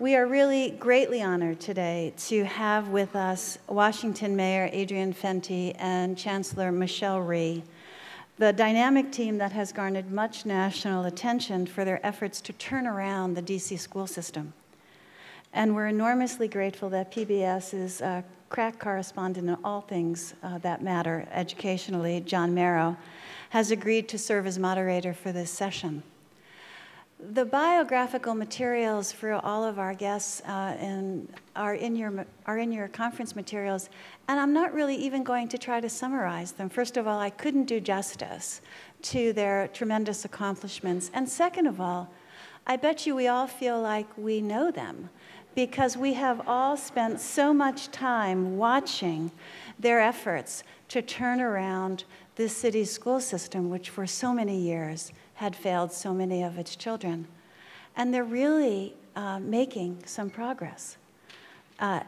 We are really greatly honored today to have with us Washington Mayor Adrian Fenty and Chancellor Rhee, the dynamic team that has garnered much national attention for their efforts to turn around the D.C. school system. And we're enormously grateful that PBS is a crack correspondent in all things that matter educationally, John Merrow, has agreed to serve as moderator for this session. The biographical materials for all of our guests are in your conference materials, and I'm not really even going to try to summarize them. First of all, I couldn't do justice to their tremendous accomplishments. And second of all, I bet you we all feel like we know them, because we have all spent so much time watching their efforts to turn around this city's school system, which for so many years had failed so many of its children. And they're really making some progress. A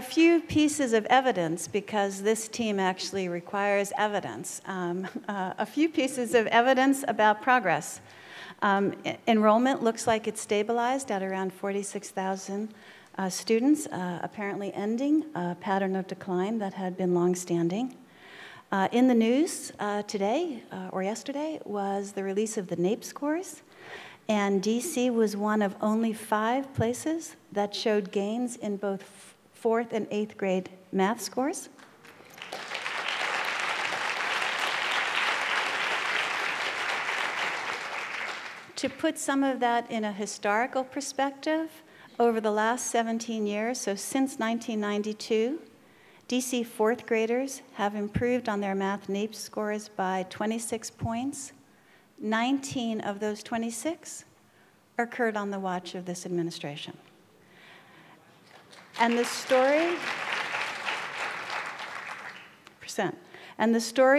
few pieces of evidence, because this team actually requires evidence. A few pieces of evidence about progress. Enrollment looks like it's stabilized at around 46,000 students, apparently ending a pattern of decline that had been longstanding. In the news today, or yesterday, was the release of the NAEP scores. And D.C. was one of only 5 places that showed gains in both 4th and 8th grade math scores. To put some of that in a historical perspective, over the last 17 years, so since 1992, D.C. 4th graders have improved on their math NAEP scores by 26 points. 19 of those 26 occurred on the watch of this administration. And the story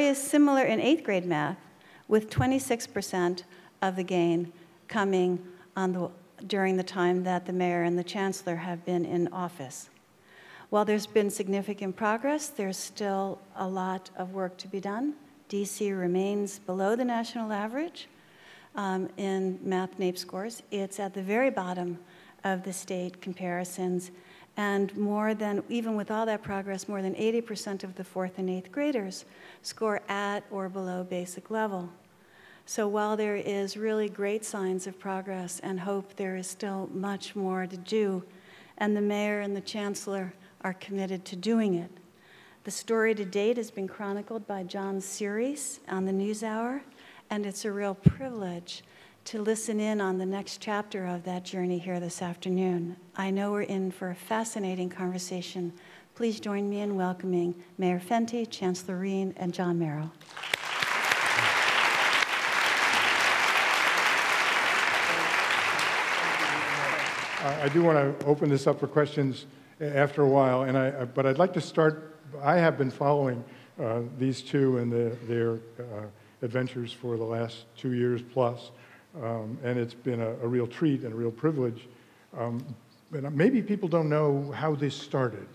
is similar in 8th grade math, with 26% of the gain coming during the time that the mayor and the chancellor have been in office. While there's been significant progress, there's still a lot of work to be done. D.C. remains below the national average in math NAEP scores. It's at the very bottom of the state comparisons. And even with all that progress, more than 80% of the 4th and 8th graders score at or below basic level. So while there is really great signs of progress and hope, there is still much more to do, and the mayor and the chancellor are committed to doing it. The story to date has been chronicled by John Series on the NewsHour, and it's a real privilege to listen in on the next chapter of that journey here this afternoon. I know we're in for a fascinating conversation. Please join me in welcoming Mayor Fenty, Chancellor Rhee, and John Merrow. I do want to open this up for questions after a while, but I'd like to start. I have been following these two and their adventures for the last 2 years plus, and it's been a real treat and a real privilege. And maybe people don't know how this started.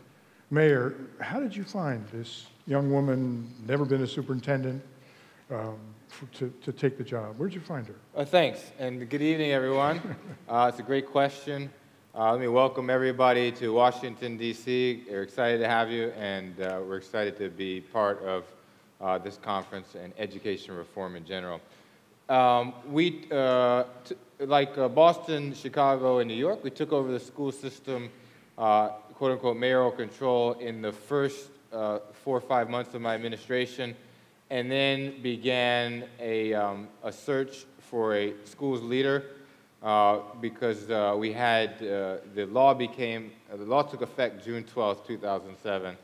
Mayor, how did you find this young woman, never been a superintendent, to take the job? Where'd you find her? Thanks, and good evening, everyone. It's a great question. Let me welcome everybody to Washington, D.C. We're excited to have you, and we're excited to be part of this conference and education reform in general. Like Boston, Chicago, and New York, we took over the school system, quote-unquote, mayoral control in the first 4 or 5 months of my administration, and then began a search for a schools leader because we had, the law took effect June 12th, 2007.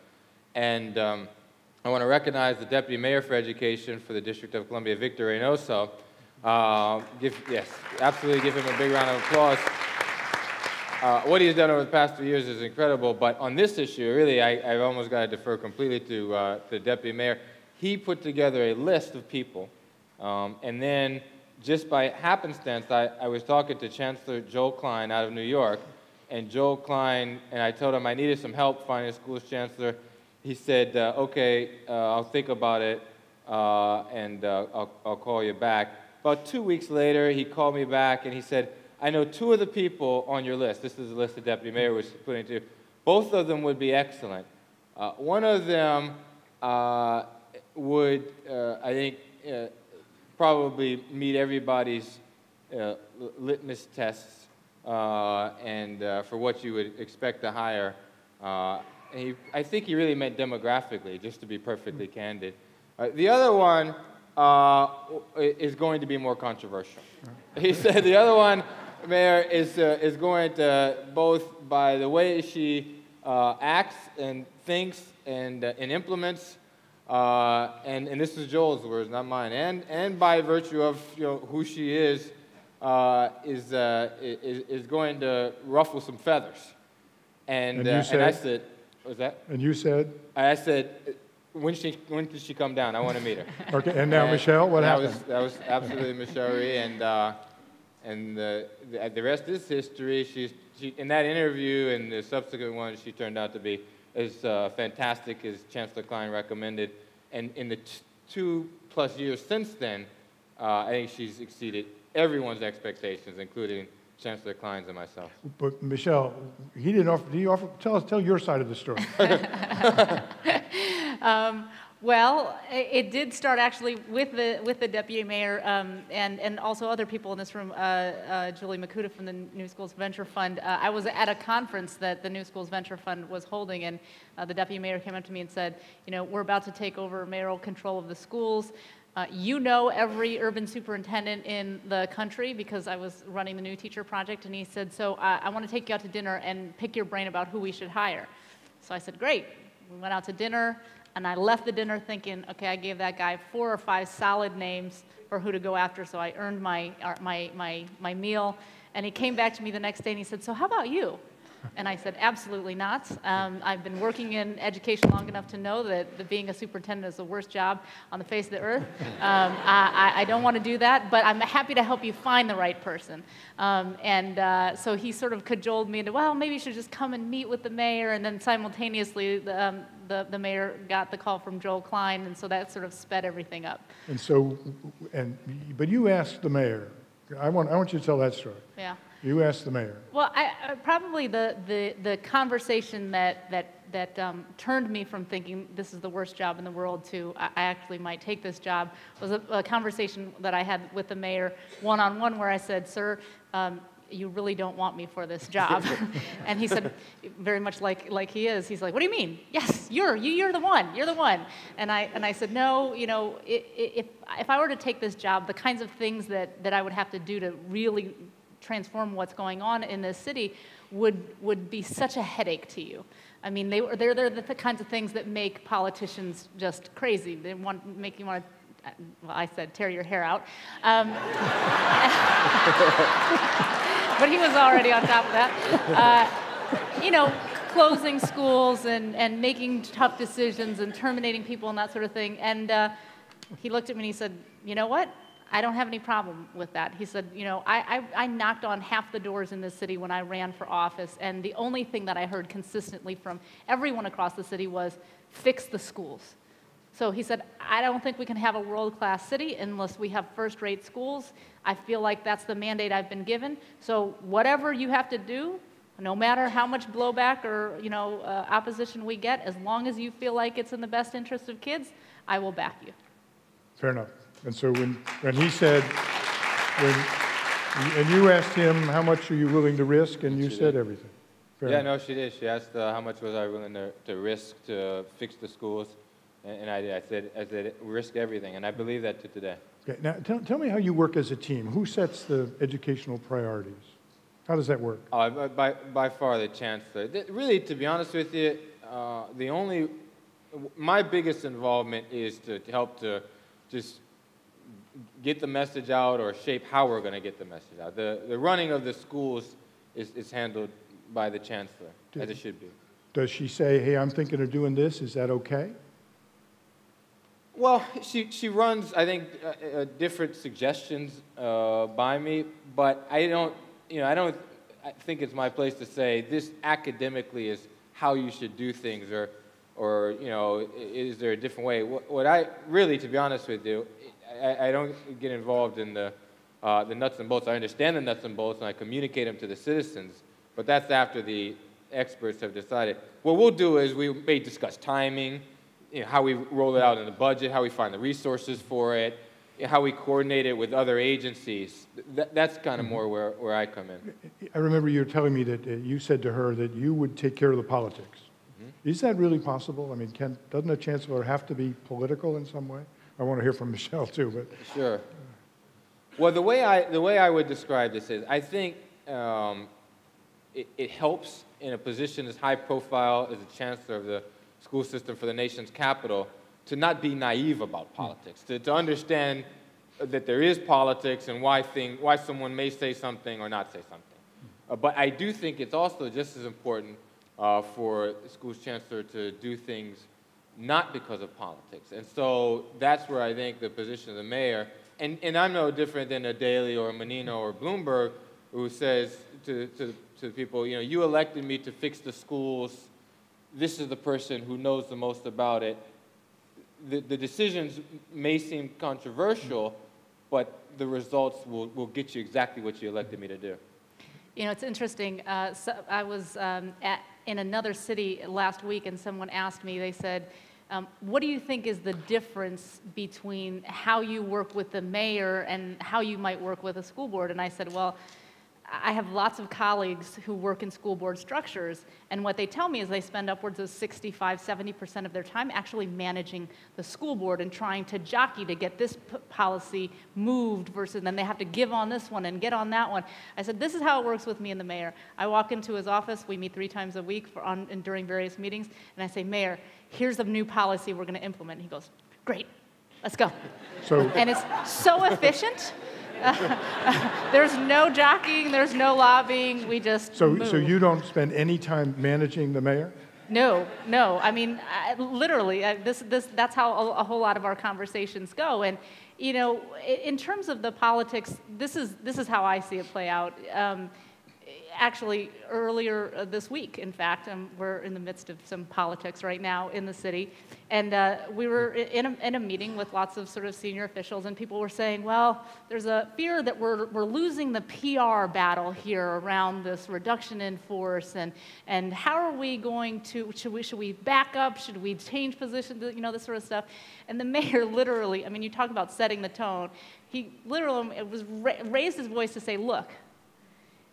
And I want to recognize the Deputy Mayor for Education for the District of Columbia, Victor Reynoso. Yes, absolutely give him a big round of applause. What he's done over the past 3 years is incredible, but on this issue, really, I've almost got to defer completely to the Deputy Mayor. He put together a list of people, and then just by happenstance, I was talking to Chancellor Joel Klein out of New York, and Joel Klein, and I told him I needed some help finding a school's chancellor. He said, okay, I'll think about it. and I'll call you back. About 2 weeks later, he called me back, and he said, I know two of the people on your list. This is the list the deputy mayor was putting to. Both of them would be excellent. One of them would, I think, probably meet everybody's litmus tests and for what you would expect to hire. I think he really meant demographically, just to be perfectly candid. The other one is going to be more controversial. He said the other one, Mayor, is going to, both by the way she acts and thinks and implements, and this is Joel's words, not mine, and by virtue of who she is going to ruffle some feathers. And I said, what was that? And you said? I said, when did she come down? I want to meet her. Okay, and now Michelle, what happened? That was absolutely Michelle Rhee, and the rest is history. She, in that interview and the subsequent one, she turned out to be as fantastic as Chancellor Klein recommended. And in the 2+ years since then, I think she's exceeded everyone's expectations, including Chancellor Klein's and myself. But Michelle, he didn't offer. Did he offer? Tell your side of the story. Well, it did start actually with the deputy mayor and also other people in this room. Julie Makuta from the New Schools Venture Fund. I was at a conference that the New Schools Venture Fund was holding, and the deputy mayor came up to me and said, we're about to take over mayoral control of the schools. You know every urban superintendent in the country because I was running the New Teacher Project, and he said, so I want to take you out to dinner and pick your brain about who we should hire. So I said, great. We went out to dinner, and I left the dinner thinking, okay, I gave that guy 4 or 5 solid names for who to go after, so I earned my meal. And he came back to me the next day, and he said, so how about you? And I said, absolutely not. I've been working in education long enough to know that being a superintendent is the worst job on the face of the earth. I don't want to do that, but I'm happy to help you find the right person. So he sort of cajoled me into, well, maybe you should just come and meet with the mayor. And then simultaneously, the mayor got the call from Joel Klein, and so that sort of sped everything up. And so, but you asked the mayor. I want you to tell that story. Yeah. You asked the mayor. Well, probably the conversation that turned me from thinking this is the worst job in the world to I actually might take this job was a conversation that I had with the mayor one-on-one where I said, sir, you really don't want me for this job. And he said, very much like he is, he's like, what do you mean? Yes, you're the one, you're the one. And I said, no, if I were to take this job, the kinds of things that I would have to do to really transform what's going on in this city would be such a headache to you. I mean, they're the kinds of things that make politicians just crazy. They make you want to, well, I said, tear your hair out. But he was already on top of that. Closing schools and making tough decisions and terminating people and that sort of thing. And he looked at me and he said, you know what? I don't have any problem with that. He said, I knocked on half the doors in this city when I ran for office, and the only thing that I heard consistently from everyone across the city was, fix the schools. So he said, I don't think we can have a world-class city unless we have first-rate schools. I feel like that's the mandate I've been given. So whatever you have to do, no matter how much blowback or opposition we get, as long as you feel like it's in the best interest of kids, I will back you. Fair enough. And so when he said, and you asked him, how much are you willing to risk? And you said everything. Yeah, no, she did. She asked how much was I willing to risk to fix the schools. And I did. I said, risk everything. And I believe that to today. Okay. Now, tell me how you work as a team. Who sets the educational priorities? How does that work? By far the Chancellor. Really, to be honest with you, my biggest involvement is to help to just get the message out or shape how we're going to get the message out. The running of the schools is handled by the Chancellor, as it should be. Does she say, hey, I'm thinking of doing this, is that okay? Well, she runs, I think, different suggestions by me, but I don't think it's my place to say this academically is how you should do things or or is there a different way? What I really, to be honest with you, I don't get involved in the nuts and bolts. I understand the nuts and bolts, and I communicate them to the citizens, but that's after the experts have decided. What we'll do is we may discuss timing, how we roll it out in the budget, how we find the resources for it, how we coordinate it with other agencies. That's kind of more where I come in. I remember you were telling me that you said to her that you would take care of the politics. Is that really possible? I mean, doesn't a chancellor have to be political in some way? I want to hear from Michelle too, but sure. Well, the way I would describe this is, I think it helps in a position as high profile as the chancellor of the school system for the nation's capital to not be naive about politics, to understand that there is politics and why someone may say something or not say something. But I do think it's also just as important for the school's chancellor to do things not because of politics. And so that's where I think the position of the mayor, and I'm no different than a Daley or a Menino or Bloomberg, who says to people, you elected me to fix the schools. This is the person who knows the most about it. The decisions may seem controversial, but the results will get you exactly what you elected me to do. It's interesting. So I was in another city last week, and someone asked me, they said, what do you think is the difference between how you work with the mayor and how you might work with a school board? And I said, well, I have lots of colleagues who work in school board structures, and what they tell me is they spend upwards of 65, 70% of their time actually managing the school board and trying to jockey to get this policy moved versus then they have to give on this one and get on that one. I said, this is how it works with me and the mayor. I walk into his office, we meet 3 times a week and during various meetings, and I say, Mayor, here's a new policy we're going to implement. And he goes, great, let's go. And it's so efficient. There's no jockeying, there's no lobbying, we just move. So you don't spend any time managing the mayor? No. I mean, literally, that's how a whole lot of our conversations go. And, in terms of the politics, this is how I see it play out. Actually, earlier this week, in fact, we're in the midst of some politics right now in the city, and we were in a meeting with lots of sort of senior officials, and people were saying, well, there's a fear that we're losing the PR battle here around this reduction in force, and how are we going to, should we back up, should we change positions, this sort of stuff. And the mayor literally, I mean, you talk about setting the tone, he literally raised his voice to say, look,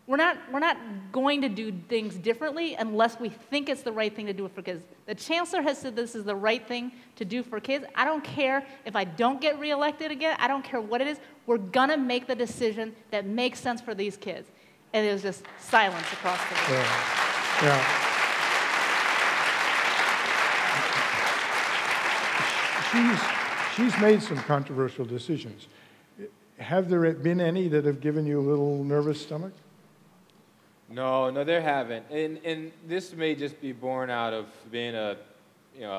we're not going to do things differently unless we think it's the right thing to do for kids. The chancellor has said this is the right thing to do for kids. I don't care if I don't get reelected again. I don't care what it is. We're going to make the decision that makes sense for these kids. And it was just silence across the room. Yeah. She's made some controversial decisions. Have there been any that have given you a little nervous stomach? No, there haven't. And this may just be born out of being a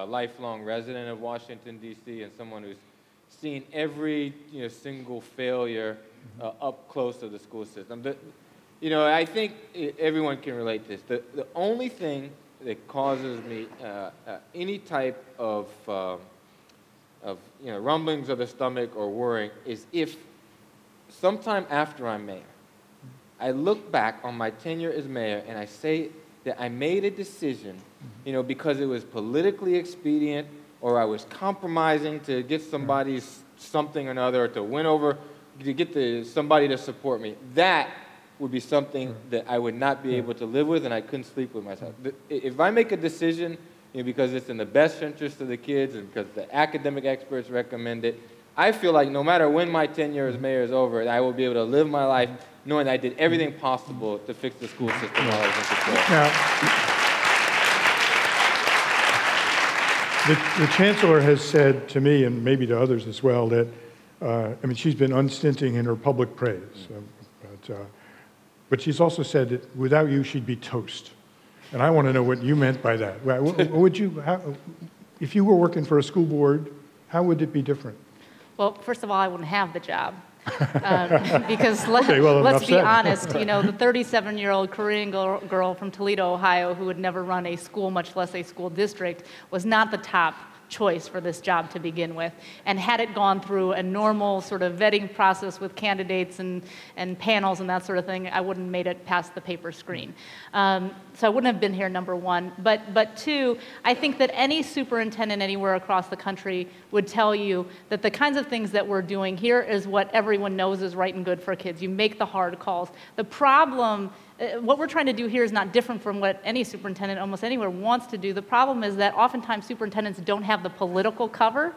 lifelong resident of Washington, D.C. and someone who's seen every single failure up close to the school system. I think everyone can relate to this. The only thing that causes me any type of rumblings of the stomach or worrying is if sometime after I'm mayor, I look back on my tenure as mayor and I say that I made a decision, because it was politically expedient or I was compromising to get somebody's something or another or to win over, to get somebody to support me. That would be something that I would not be able to live with and I couldn't sleep with myself. If I make a decision because it's in the best interest of the kids and because the academic experts recommend it, I feel like no matter when my tenure as mayor is over, I will be able to live my life knowing I did everything possible to fix the school system while I was in control. Now, the chancellor has said to me, and maybe to others as well, that, she's been unstinting in her public praise. But she's also said that without you, she'd be toast. And I want to know what you meant by that. If you were working for a school board, how would it be different? Well, first of all, I wouldn't have the job. Because Okay, well, let's be enough said. honest, you know, the 37-year-old Korean girl from Toledo, Ohio, who would never run a school, much less a school district, was not the top choice for this job to begin with. And had it gone through a normal sort of vetting process with candidates and panels and that sort of thing, I wouldn't have made it past the paper screen. So I wouldn't have been here, number one. But two, I think that any superintendent anywhere across the country would tell you that the kinds of things that we're doing here is what everyone knows is right and good for kids. You make the hard calls. The problem, what we're trying to do here is not different from what any superintendent almost anywhere wants to do. The problem is that oftentimes superintendents don't have the political cover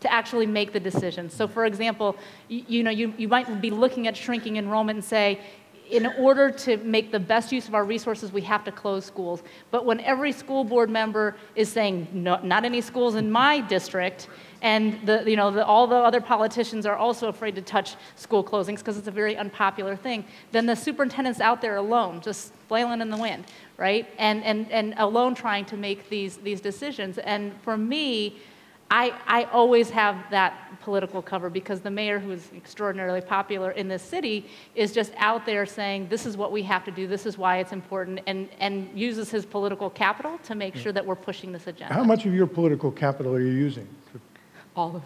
to actually make the decisions. So for example, you might be looking at shrinking enrollment and say, in order to make the best use of our resources, we have to close schools. But when every school board member is saying, no, not any schools in my district, and all the other politicians are also afraid to touch school closings because it's a very unpopular thing, then the superintendent's out there alone, just flailing in the wind, right? And alone trying to make these decisions. And for me, I always have that political cover because the mayor, who is extraordinarily popular in this city, is just out there saying, this is what we have to do, this is why it's important, and uses his political capital to make sure that we're pushing this agenda. How much of your political capital are you using? All of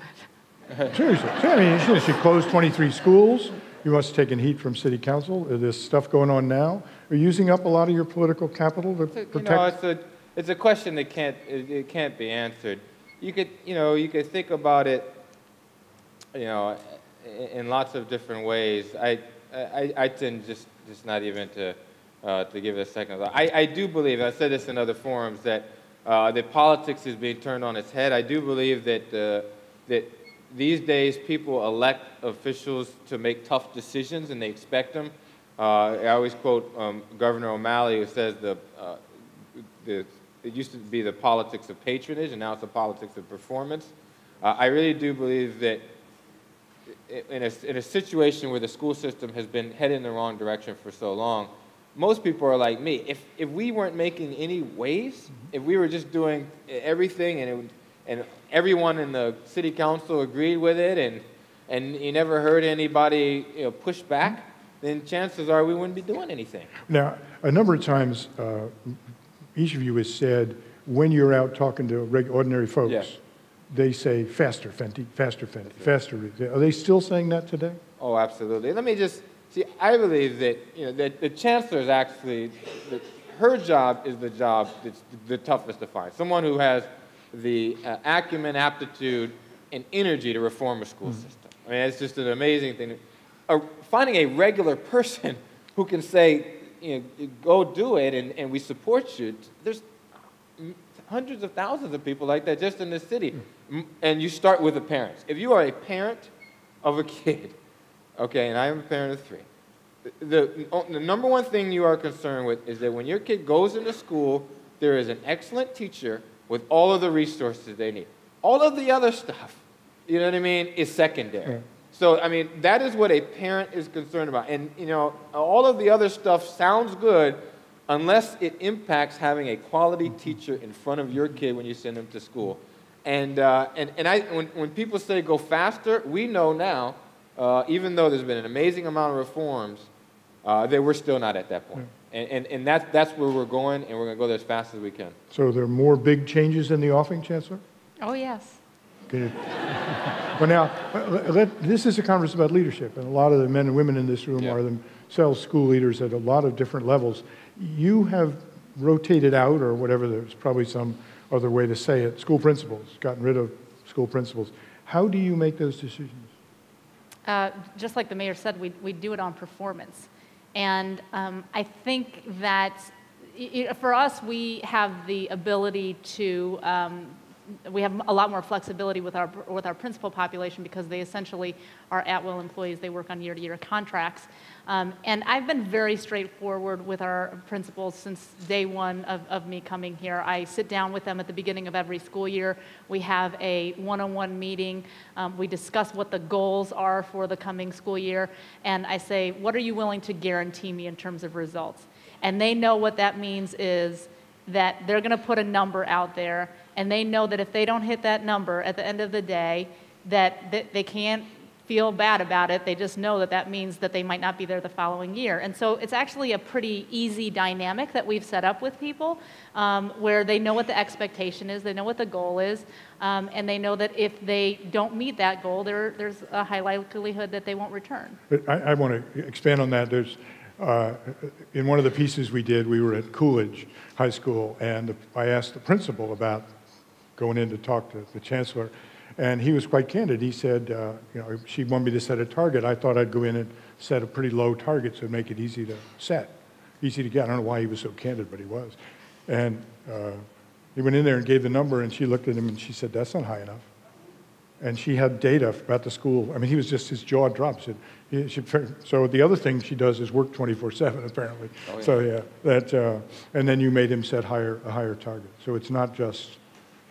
it. Seriously. I mean, she closed 23 schools. You must have taken heat from city council. There's stuff going on now. Are you using up a lot of your political capital to protect? It's a question that can't be answered. You could think about it, in lots of different ways. I tend just not even to give it a second thought. I do believe, I said this in other forums, that politics is being turned on its head. I do believe that these days people elect officials to make tough decisions, and they expect them. I always quote Governor O'Malley, who says it used to be the politics of patronage, and now it's the politics of performance. I really do believe that in a situation where the school system has been headed in the wrong direction for so long, most people are like me. If we weren't making any waves, if we were just doing everything and everyone in the city council agreed with it and you never heard anybody push back, then chances are we wouldn't be doing anything. Now, a number of times, each of you has said, when you're out talking to ordinary folks, Yeah. they say, faster, Fenty, faster, Fenty, faster. Are they still saying that today? Oh, absolutely. Let me just, I believe that, that the chancellor is actually, her job is the job that's the toughest to find. Someone who has the acumen, aptitude, and energy to reform a school system. I mean, it's just an amazing thing. Finding a regular person who can say, go do it, and we support you. There's hundreds of thousands of people like that just in this city. And you start with the parents. If you are a parent of a kid, okay, and I am a parent of 3, the number one thing you are concerned with is that when your kid goes into school, there is an excellent teacher with all of the resources they need. All of the other stuff, you know what I mean, is secondary. Yeah. So, I mean, that is what a parent is concerned about. And, all of the other stuff sounds good unless it impacts having a quality teacher in front of your kid when you send them to school. And when people say go faster, we know now, even though there's been an amazing amount of reforms, that we're still not at that point. And that's where we're going, and we're going to go there as fast as we can. So there are more big changes in the offing, Chancellor? Oh, yes. Good. Well, now, this is a conversation about leadership, and a lot of the men and women in this room are themselves school leaders at a lot of different levels. You have rotated out, or whatever, there's probably some other way to say it, school principals, gotten rid of school principals. How do you make those decisions? Just like the mayor said, we do it on performance. And I think that for us, we have the ability to we have a lot more flexibility with our principal population because they essentially are at-will employees. They work on year-to-year contracts. And I've been very straightforward with our principals since day one of me coming here. I sit down with them at the beginning of every school year. We have a one-on-one meeting. We discuss what the goals are for the coming school year. And I say, what are you willing to guarantee me in terms of results? And they know what that means is that they're going to put a number out there, and they know that if they don't hit that number at the end of the day, that they can't feel bad about it. They just know that that means that they might not be there the following year. And so it's actually a pretty easy dynamic that we've set up with people, where they know what the expectation is, they know what the goal is, and they know that if they don't meet that goal, there's a high likelihood that they won't return. But I want to expand on that. There's, in one of the pieces we did, we were at Coolidge High School, and I asked the principal about going in to talk to the chancellor. And he was quite candid. He said, you know, she wanted me to set a target. I thought I'd go in and set a pretty low target so it'd make it easy to set, easy to get. I don't know why he was so candid, but he was. And he went in there and gave the number, and she looked at him and she said, that's not high enough. And she had data about the school. I mean, he was just, his jaw dropped. So the other thing she does is work 24/7, apparently. Oh, yeah. So yeah, that, and then you made him set a higher target. So it's not just,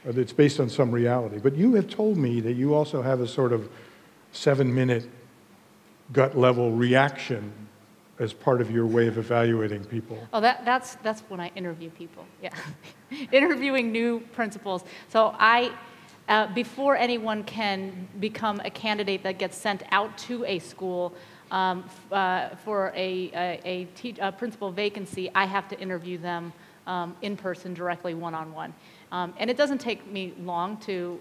it's based on some reality. But you have told me that you also have a sort of 7-minute gut level reaction as part of your way of evaluating people. Oh, that's when I interview people, yeah. Interviewing new principals. So before anyone can become a candidate that gets sent out to a school for a principal vacancy, I have to interview them in person, directly, one-on-one. And it doesn't take me long to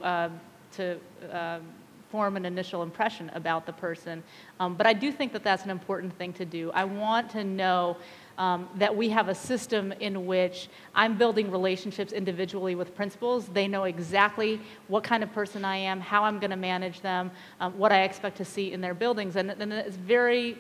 form an initial impression about the person. But I do think that that's an important thing to do. I want to know that we have a system in which I'm building relationships individually with principals. They know exactly what kind of person I am, how I'm going to manage them, what I expect to see in their buildings. And it's very,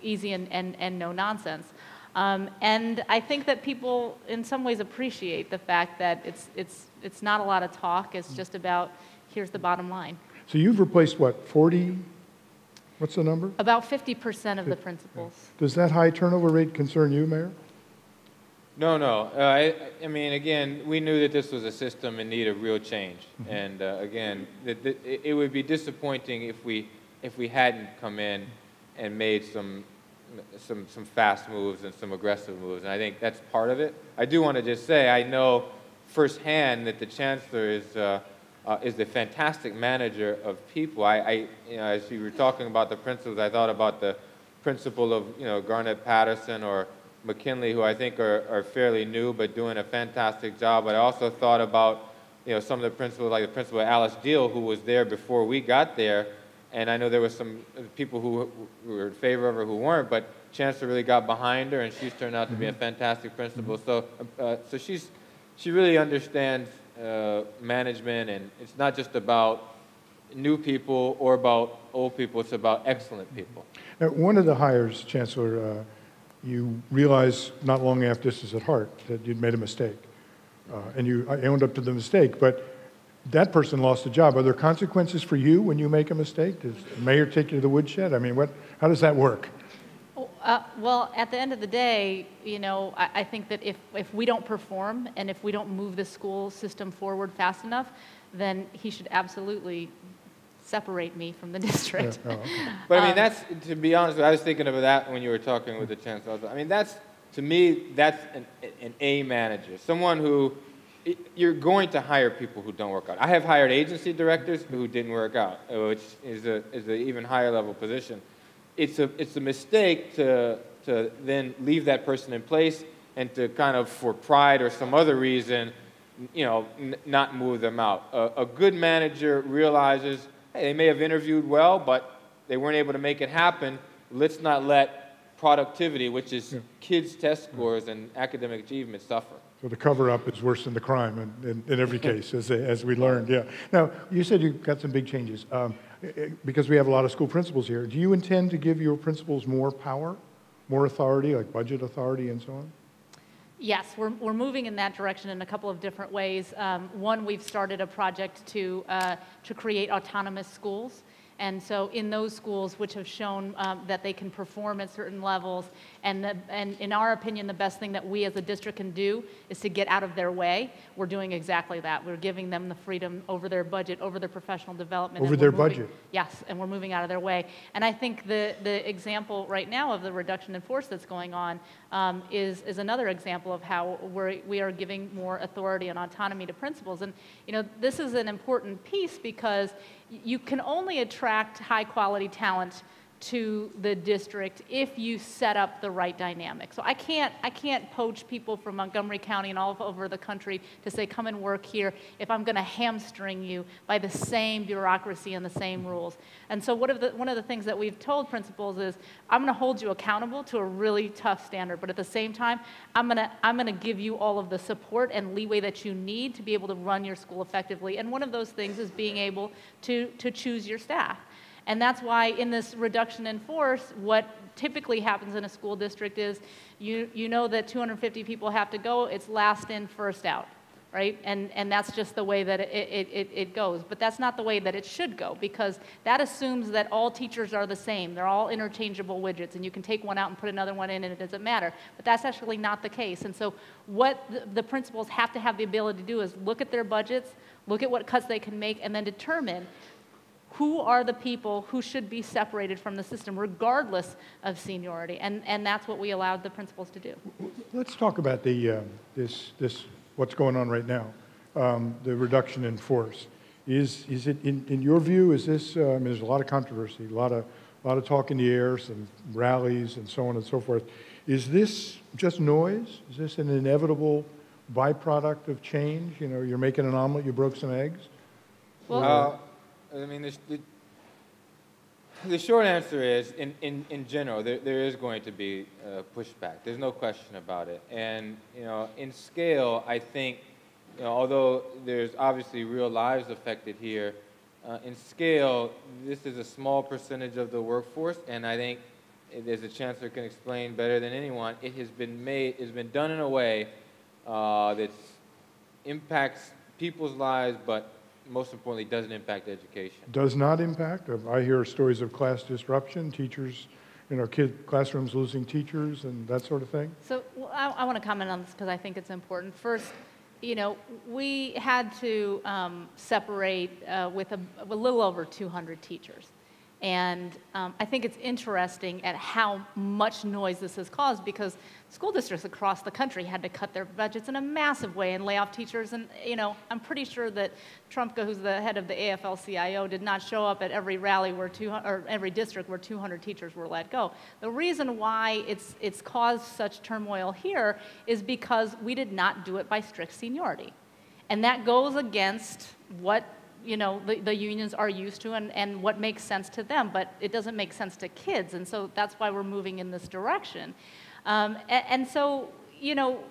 easy and no nonsense. And I think that people, in some ways, appreciate the fact that it's not a lot of talk. It's just about, here's the bottom line. So you've replaced, what, 40? What's the number? About 50% of the principals. Does that high turnover rate concern you, Mayor? No. I mean, again, we knew that this was a system in need of real change. Mm-hmm. And again, it would be disappointing if we hadn't come in and made some fast moves and some aggressive moves, and I think that's part of it. I do want to just say I know firsthand that the Chancellor is a fantastic manager of people. As you were talking about the principals, I thought about the principal of Garnett Patterson or McKinley, who I think are fairly new but doing a fantastic job. But I also thought about some of the principals, like the principal of Alice Deal, who was there before we got there. And I know there were some people who were in favor of her who weren't, but Chancellor really got behind her, and she's turned out to be a fantastic principal. So she really understands management, and it's not just about new people or about old people, it's about excellent people. Now, one of the hires, Chancellor, you realized not long after this was at heart that you'd made a mistake, and you owned up to the mistake, but that person lost a job. Are there consequences for you when you make a mistake? Does the mayor take you to the woodshed? I mean, how does that work? Well, at the end of the day, I think that if we don't perform and if we don't move the school system forward fast enough, then he should absolutely separate me from the district. Yeah. Oh, okay. But I mean, that's, to be honest, I was thinking of that when you were talking with the Chancellor. I mean, to me, that's an A manager, someone who, you're going to hire people who don't work out. I have hired agency directors who didn't work out, which is an even higher level position. It's a mistake to then leave that person in place and to kind of, for pride or some other reason, not move them out. A good manager realizes, hey, they may have interviewed well, but they weren't able to make it happen. Let's not let productivity, which is kids' test scores and academic achievement, suffer. So the cover-up is worse than the crime in every case, as we learned, yeah. Now, you said you've got some big changes. Because we have a lot of school principals here, do you intend to give your principals more power, more authority, like budget authority and so on? Yes, we're moving in that direction in a couple of different ways. One, we've started a project to create autonomous schools. And so in those schools which have shown that they can perform at certain levels, and in our opinion, the best thing that we as a district can do is to get out of their way, we're doing exactly that. We're giving them the freedom over their budget, over their professional development. Over their budget? Yes, and we're moving out of their way. And I think the example right now of the reduction in force that's going on is another example of how we are giving more authority and autonomy to principals. And this is an important piece because you can only attract high-quality talent to the district if you set up the right dynamic. So I can't poach people from Montgomery County and all over the country to say, come and work here, if I'm going to hamstring you by the same bureaucracy and the same rules. And so one of the things that we've told principals is, I'm going to hold you accountable to a really tough standard, but at the same time, I'm going to give you all of the support and leeway that you need to be able to run your school effectively. And one of those things is being able to choose your staff. And that's why in this reduction in force, what typically happens in a school district is you know that 250 people have to go, it's last in, first out, right? And that's just the way that it goes. But that's not the way that it should go, because that assumes that all teachers are the same. They're all interchangeable widgets, and you can take one out and put another one in and it doesn't matter. But that's actually not the case. And so what the principals have to have the ability to do is look at their budgets, look at what cuts they can make, and then determine who are the people who should be separated from the system, regardless of seniority, and that's what we allowed the principals to do. Let's talk about the what's going on right now, the reduction in force. Is it in your view? Is this? I mean, there's a lot of controversy, a lot of talk in the air, some rallies, and so on and so forth. Is this just noise? Is this an inevitable byproduct of change? You know, you're making an omelet, you broke some eggs. Well. I mean, the short answer is, in general, there is going to be pushback. There's no question about it. And, you know, in scale, I think, you know, although there's obviously real lives affected here, in scale, this is a small percentage of the workforce, and I think, as the Chancellor can explain better than anyone, it's been done in a way that impacts people's lives, but most importantly, doesn't impact education. Does not impact? I hear stories of class disruption, teachers, you know, classrooms losing teachers and that sort of thing. So I want to comment on this because I think it's important. First, you know, we had to separate with a little over 200 teachers. And I think it's interesting at how much noise this has caused, because school districts across the country had to cut their budgets in a massive way and lay off teachers. And, you know, I'm pretty sure that Trumpka, who's the head of the AFL-CIO, did not show up at every rally or every district where 200 teachers were let go. The reason why it's caused such turmoil here is because we did not do it by strict seniority. And that goes against what, you know, the unions are used to and what makes sense to them, but it doesn't make sense to kids, and so that's why we're moving in this direction. And so, you know,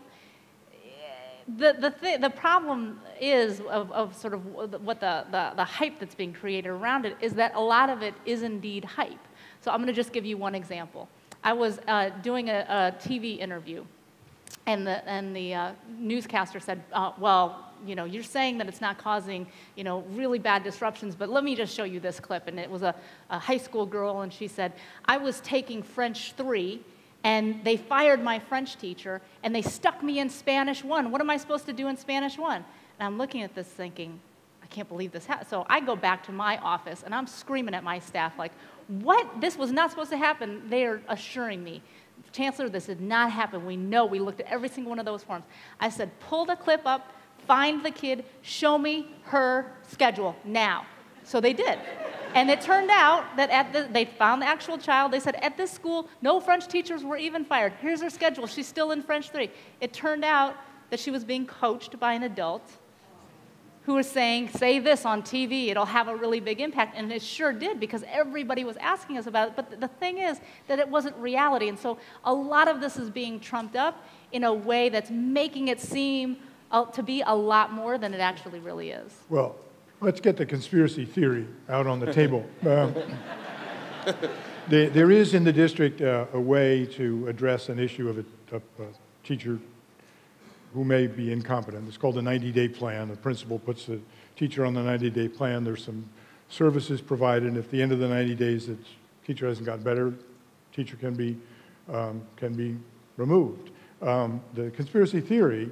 the problem is of sort of what the hype that's being created around it is that a lot of it is indeed hype. So I'm going to just give you one example. I was doing a TV interview, and the newscaster said, well, you know, you're saying that it's not causing, you know, really bad disruptions, but let me just show you this clip. And it was a high school girl, and she said, I was taking French 3, and they fired my French teacher, and they stuck me in Spanish 1. What am I supposed to do in Spanish 1? And I'm looking at this thinking, I can't believe this happened. So I go back to my office, and I'm screaming at my staff, like, what? This was not supposed to happen. They are assuring me, Chancellor, this did not happen. We know. We looked at every single one of those forms. I said, pull the clip up, find the kid, show me her schedule now. So they did. And it turned out that they found the actual child. They said, at this school, no French teachers were even fired. Here's her schedule. She's still in French 3. It turned out that she was being coached by an adult who was saying, say this on TV, it'll have a really big impact. And it sure did, because everybody was asking us about it. But the thing is that it wasn't reality. And so a lot of this is being trumped up in a way that's making it seem to be a lot more than it actually really is. Well, let's get the conspiracy theory out on the table. There is in the district a way to address an issue of a teacher who may be incompetent. It's called the 90-day plan. The principal puts the teacher on the 90-day plan. There's some services provided, and if at the end of the 90 days the teacher hasn't gotten better, the teacher can be removed. The conspiracy theory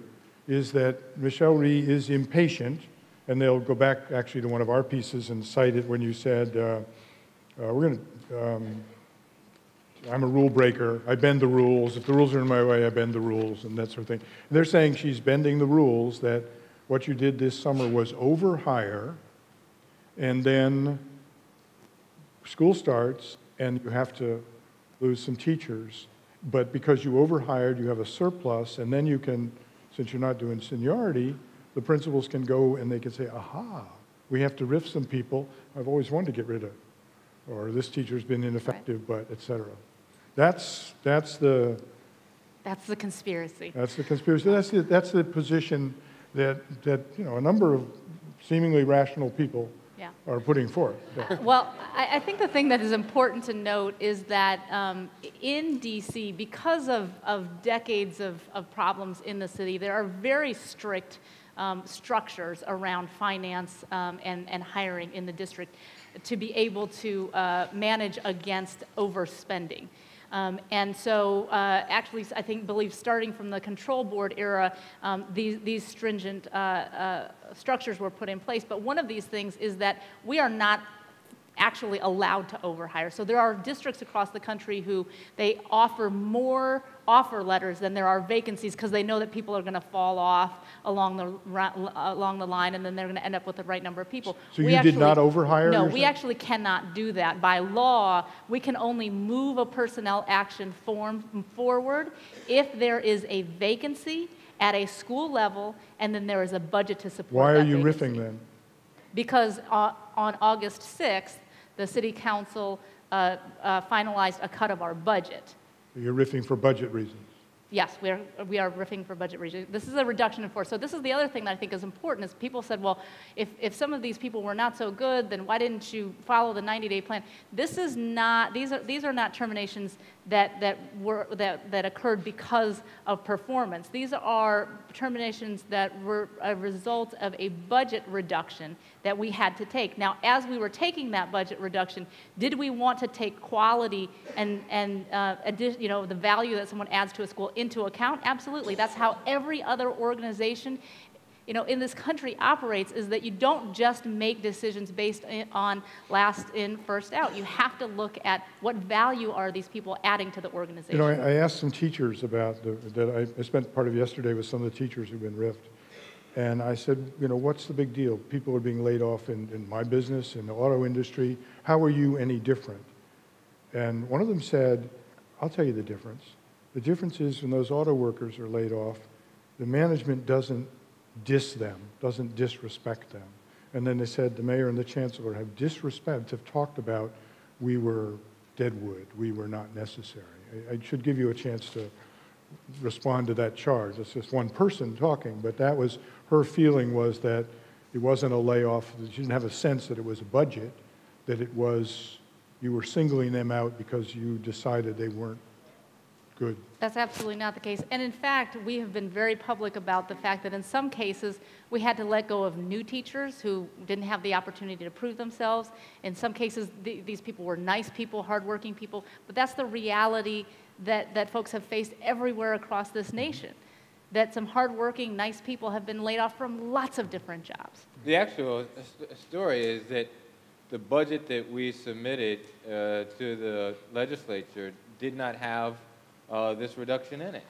is that Rhee is impatient, and they'll go back actually to one of our pieces and cite it when you said, I'm a rule breaker, I bend the rules, if the rules are in my way, I bend the rules, and that sort of thing. And they're saying she's bending the rules, that what you did this summer was overhire And then school starts, and you have to lose some teachers. But because you overhired, you have a surplus, and then you can, since you're not doing seniority, the principals can go and they can say, aha, we have to riff some people I've always wanted to get rid of. Or this teacher's been ineffective, but et cetera. That's the conspiracy. That's the conspiracy. That's the position that a number of seemingly rational people are putting forth. Yeah. Well, I think the thing that is important to note is that in D.C., because of decades of problems in the city, there are very strict structures around finance and hiring in the district to be able to manage against overspending. And so actually, I believe starting from the control board era, these stringent structures were put in place. But one of these things is that we are not actually allowed to overhire. So there are districts across the country who they offer more offer letters than there are vacancies because they know that people are going to fall off along the line, and then they're going to end up with the right number of people. So you did not overhire? No, we actually cannot do that. By law, we can only move a personnel action form forward if there is a vacancy at a school level, and then there is a budget to support Why that are you vacancy. riffing then? Because on August 6th, the City Council finalized a cut of our budget. You're riffing for budget reasons. Yes, we are riffing for budget reasons. This is a reduction in force. So this is the other thing that I think is important is people said, well, if some of these people were not so good, then why didn't you follow the 90-day plan? This is not, these are not terminations that occurred because of performance. These are terminations that were a result of a budget reduction that we had to take. Now, as we were taking that budget reduction, did we want to take quality and the value that someone adds to a school into account? Absolutely. That's how every other organization in this country operates, is that you don't just make decisions based on last in, first out. You have to look at what value are these people adding to the organization. I asked some teachers about I spent part of yesterday with some of the teachers who've been riffed. And I said, what's the big deal? People are being laid off in my business, in the auto industry. How are you any different? And one of them said, I'll tell you the difference. The difference is when those auto workers are laid off, the management doesn't diss them, doesn't disrespect them. And then they said the mayor and the chancellor have talked about we were deadwood, we were not necessary. I should give you a chance to respond to that charge. It's just one person talking, but that was her feeling, was that it wasn't a layoff. She didn't have a sense that it was a budget, that it was you were singling them out because you decided they weren't good. That's absolutely not the case. And in fact, we have been very public about the fact that in some cases, we had to let go of new teachers who didn't have the opportunity to prove themselves. In some cases, these people were nice people, hardworking people, but that's the reality that folks have faced everywhere across this nation, that some hardworking, nice people have been laid off from lots of different jobs. The actual story is that the budget that we submitted to the legislature did not have this reduction in it.